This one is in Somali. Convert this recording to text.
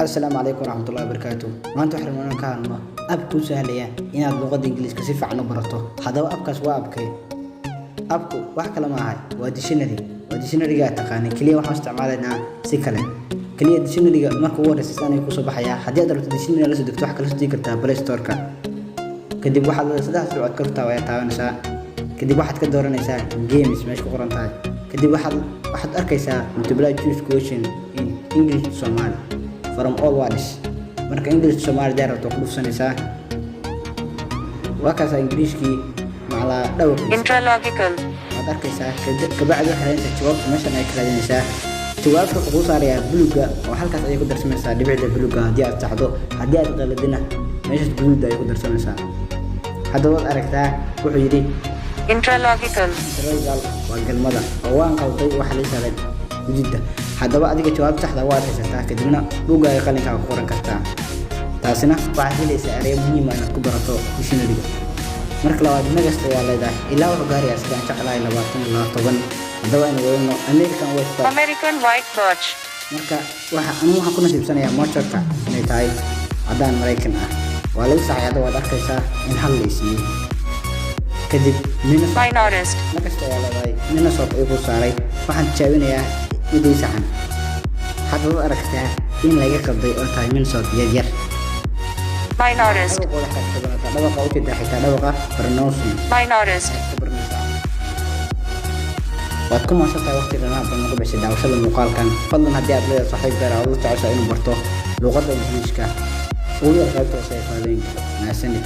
السلام عليكم ورحمة الله وبركاته. maanta waxaan rabnaa ka hadalno app ku sahlaya inaad luqadda Ingiriiska si fiican u barato. Hadaba appkaas waa appku wax kale ma aha, waa dictionary-ga taqaanay kaliya waxaan isticmaalaynaa si kale. Kaliya dictionary-ga marka uu wareysan ay ku soo baxaya. Haddii aad rabto dictionary la soo degto wax kale soo degi kartaa Play Store-ka. Kadib waxaad saddex sibcood ka taabanaysaa. Kadib waxaad ka dooranaysaa games meesha ku qoran tahay. kadib waxaad arkaysaa multiple choice question in English to Somali from all words. marka English to Somali daarto ku dhufsanaysaa waa kaas Ingiriiskii macala dhawr intralogical waad arkaysaa kabacdi waxaad helaysaa jawaabta meeshan ay kala helaysaa jawaabta ugu saaraya buluga oo halkaas ay ku darsamaysaa dhibicda buluga haddii aad saxdo haddii aad qaladina meesha buluga ay ku darsamaysaa hadda waad aragtaa wuxuu yiri intralogical waa galmada oo waan qalday waxa la yiraahdaa gudida hadaba adiga jawaab saxda waad haysataa kadibna buuga ay qalinka ku qoran kartaa taasina waxaa helaysaa eray muhiim ah inaad ku barato dictionary-ga marka labaad magasta ayaa leedahay ilaa wuxuu gaarayaa sidaan jeclahay 20 hadaba in weeyno American white birch marka waxaan ku nasiibsanayaa motorka inay tahay haddaan Mareykan ah waa lagu saxayada waad arkaysaa in hal la isiiyay kadib minorist magasta ayaa leedahay Minnesota ay ku saaray waxaan jaawinayaa idii saxan hadda waad aragtaa in laga qabday oo tahay Minnesota yar minorist dhawaqa u jeedaa xitaa dhawaqa pronunciation minorist waad ku maasantahay waqtiga aan ugu bixi daawashada muuqaalkan fadlan haddii aad leedahay saaxiib gaar ah oo jeceshahay inuu barto luqadda Ingiriiska ugu yar qaybta sayfaadeynka maasanid